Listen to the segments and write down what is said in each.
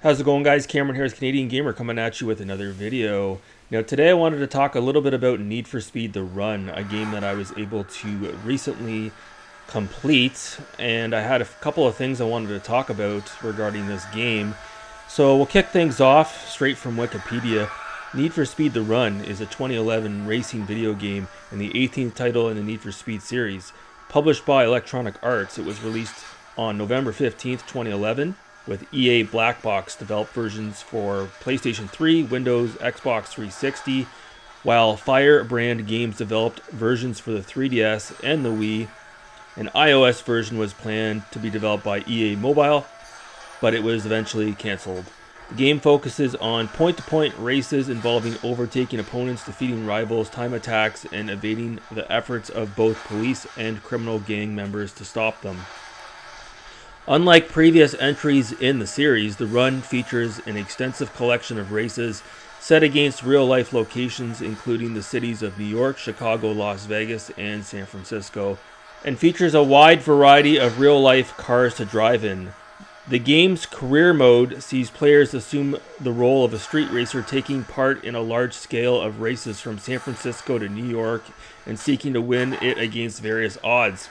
How's it going, guys? Cameron here, Canadian Gamer, coming at you with another video. Now today I wanted to talk a little bit about Need for Speed The Run, a game that I was able to recently complete, and I had a couple of things I wanted to talk about regarding this game. So we'll kick things off straight from Wikipedia. Need for Speed The Run is a 2011 racing video game and the 18th title in the Need for Speed series. Published by Electronic Arts, it was released on November 15th, 2011. With EA Black Box developed versions for PlayStation 3, Windows, Xbox 360, while Firebrand Games developed versions for the 3DS and the Wii. An iOS version was planned to be developed by EA Mobile, but it was eventually cancelled. The game focuses on point-to-point races involving overtaking opponents, defeating rivals, time attacks, and evading the efforts of both police and criminal gang members to stop them. Unlike previous entries in the series, The Run features an extensive collection of races set against real-life locations, including the cities of New York, Chicago, Las Vegas, and San Francisco, and features a wide variety of real-life cars to drive in. The game's career mode sees players assume the role of a street racer, taking part in a large scale of races from San Francisco to New York and seeking to win it against various odds.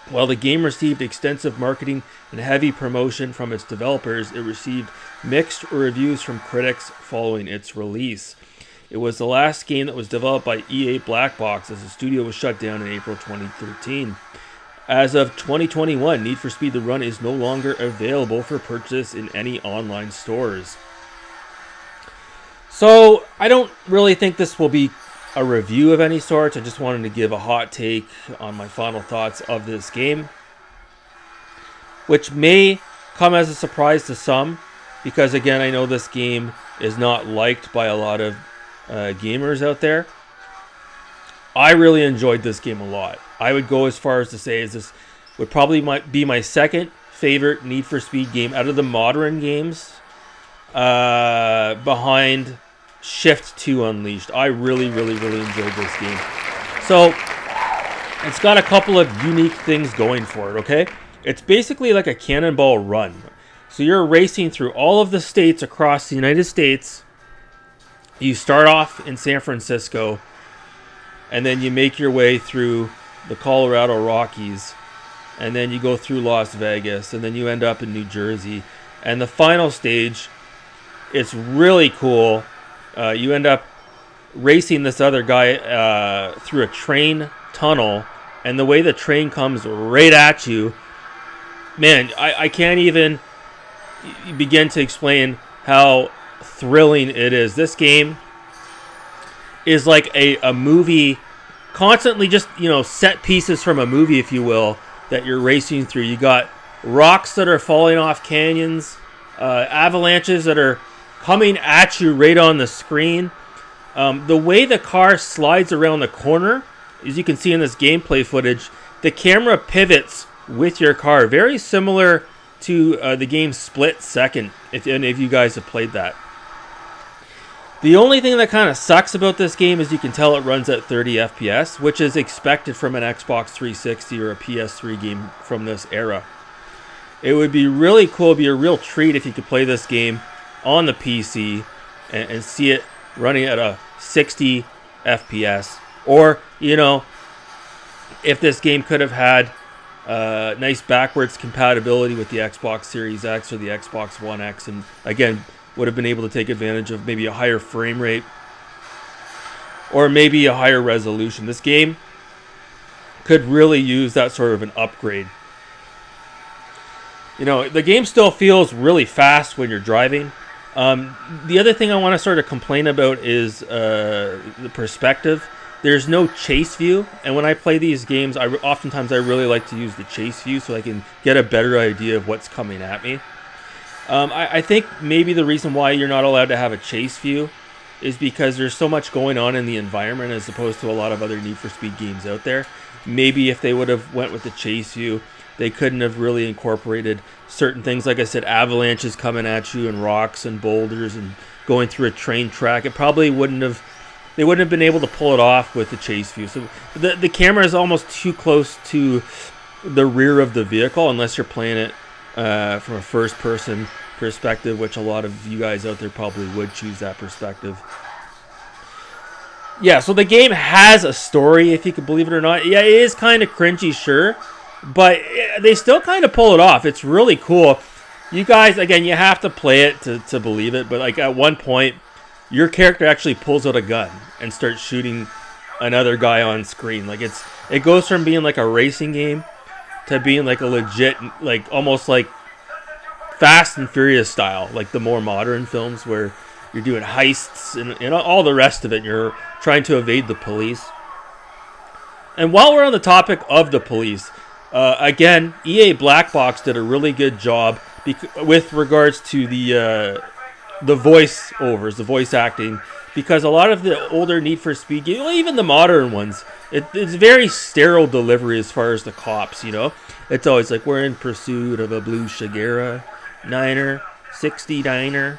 While the game received extensive marketing and heavy promotion from its developers, it received mixed reviews from critics following its release. It was the last game that was developed by EA Black Box, as the studio was shut down in April 2013. As of 2021, Need for Speed The Run is no longer available for purchase in any online stores. So, I don't really think this will be a review of any sort. I just wanted to give a hot take on my final thoughts of this game, which may come as a surprise to some, because again, I know this game is not liked by a lot of gamers out there. I really enjoyed this game a lot. I would go as far as to say is this would probably be my second favorite Need for Speed game out of the modern games, behind Shift 2 Unleashed. I really enjoyed this game. So, it's got a couple of unique things going for it, okay? It's basically like a cannonball run. So you're racing through all of the states across the United States. You start off in San Francisco, and then you make your way through the Colorado Rockies, and then you go through Las Vegas, and then you end up in New Jersey. And the final stage, it's really cool. You end up racing this other guy through a train tunnel, and the way the train comes right at you, man, I can't even begin to explain how thrilling it is. This game is like a movie, constantly just, set pieces from a movie, if you will, that you're racing through. You got rocks that are falling off canyons, avalanches that are coming at you right on the screen. The way the car slides around the corner, as you can see in this gameplay footage, the camera pivots with your car. Very similar to the game Split Second, if any of you guys have played that. The only thing that kind of sucks about this game is you can tell it runs at 30 FPS, which is expected from an Xbox 360 or a PS3 game from this era. It would be really cool, it'd be a real treat if you could play this game on the PC and see it running at a 60 FPS. Or, if this game could have had nice backwards compatibility with the Xbox Series X or the Xbox One X, and again, would have been able to take advantage of maybe a higher frame rate or maybe a higher resolution. This game could really use that sort of an upgrade. The game still feels really fast when you're driving. The other thing I want to sort of complain about is the perspective. There's no chase view, and when I play these games, oftentimes I really like to use the chase view so I can get a better idea of what's coming at me. I think maybe the reason why you're not allowed to have a chase view is because there's so much going on in the environment as opposed to a lot of other Need for Speed games out there. Maybe if they would have went with the chase view, they couldn't have really incorporated certain things. Like I said, avalanches coming at you and rocks and boulders and going through a train track. It probably wouldn't have been able to pull it off with the chase view. So the camera is almost too close to the rear of the vehicle unless you're playing it from a first-person perspective, which a lot of you guys out there probably would choose that perspective. Yeah, so the game has a story, if you could believe it or not. Yeah, it is kind of cringy, sure, but they still kind of pull it off. It's really cool. You guys, again, you have to play it to believe it, but like at one point, your character actually pulls out a gun and starts shooting another guy on screen. Like it goes from being like a racing game to being like a legit, like almost like Fast and Furious style, like the more modern films where you're doing heists and all the rest of it. You're trying to evade the police. And while we're on the topic of the police, again, EA Black Box did a really good job with regards to the voice-overs, the voice acting, because a lot of the older Need for Speed games, well, even the modern ones, it's very sterile delivery as far as the cops, you know? It's always like, we're in pursuit of a blue Shigera, 69er.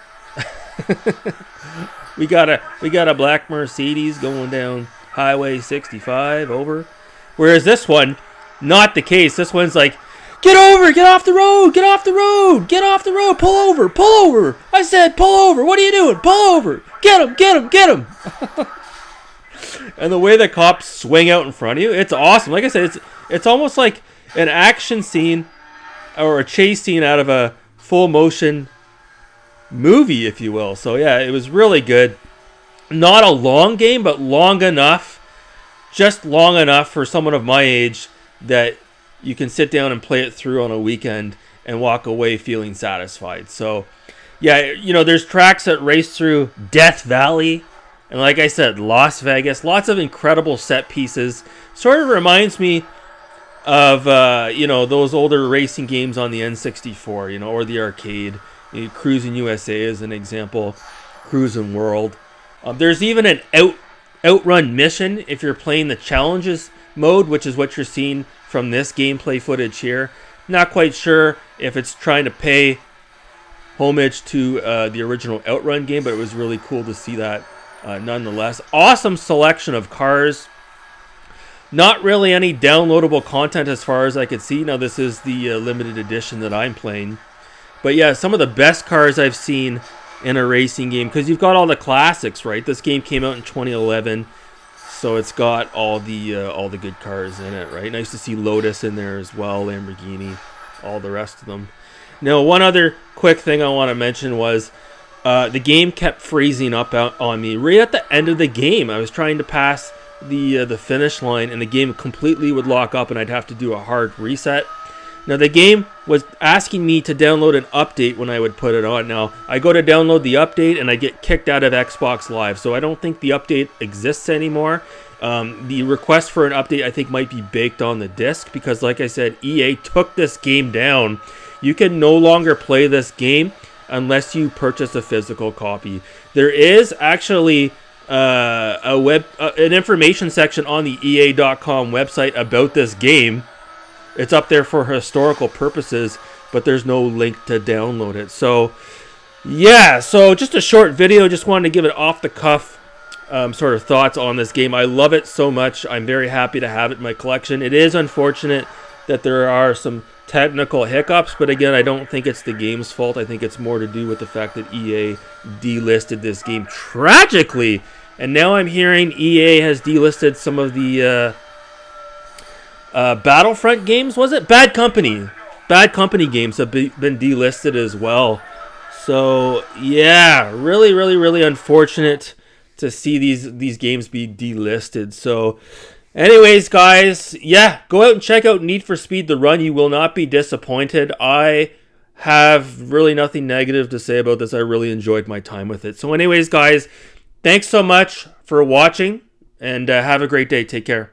we got a black Mercedes going down Highway 65, over. Whereas this one, not the case. This one's like, get over, get off the road, get off the road, get off the road, pull over. I said pull over. What are you doing? Pull over. Get him. And the way the cops swing out in front of you, it's awesome. Like I said, it's almost like an action scene or a chase scene out of a full motion movie, if you will. So yeah, it was really good. Not a long game, but long enough, just long enough for someone of my age that you can sit down and play it through on a weekend and walk away feeling satisfied. So yeah, you know, there's tracks that race through Death Valley, and like I said, Las Vegas. Lots of incredible set pieces. Sort of reminds me of you know, those older racing games on the N64, you know, or the arcade. Cruising USA is an example. Cruising World. There's even an outrun mission if you're playing the challenges mode, which is what you're seeing from this gameplay footage here. Not quite sure if it's trying to pay homage to the original Outrun game, but it was really cool to see that nonetheless. Awesome selection of cars. Not really any downloadable content as far as I could see. Now, this is the limited edition that I'm playing. But yeah, some of the best cars I've seen in a racing game, because you've got all the classics, right? This game came out in 2011, so it's got all the good cars in it, right? Nice to see Lotus in there as well, Lamborghini, all the rest of them. Now, one other quick thing I want to mention was the game kept freezing up on me right at the end of the game. I was trying to pass the finish line, and the game completely would lock up, and I'd have to do a hard reset. Now, the game was asking me to download an update when I would put it on. Now, I go to download the update, and I get kicked out of Xbox Live, so I don't think the update exists anymore. The request for an update, I think, might be baked on the disc, because, like I said, EA took this game down. You can no longer play this game unless you purchase a physical copy. There is actually an information section on the EA.com website about this game. It's up there for historical purposes, but there's no link to download it. So, yeah, so just a short video. Just wanted to give it off-the-cuff sort of thoughts on this game. I love it so much. I'm very happy to have it in my collection. It is unfortunate that there are some technical hiccups, but again, I don't think it's the game's fault. I think it's more to do with the fact that EA delisted this game tragically. And now I'm hearing EA has delisted some of the Battlefront games, was it? Bad Company games have been delisted as well. So, yeah, really unfortunate to see these games be delisted. So, anyways, guys, yeah, go out and check out Need for Speed The Run. You will not be disappointed. I have really nothing negative to say about this. I really enjoyed my time with it. So, anyways, guys, thanks so much for watching, and have a great day. Take care.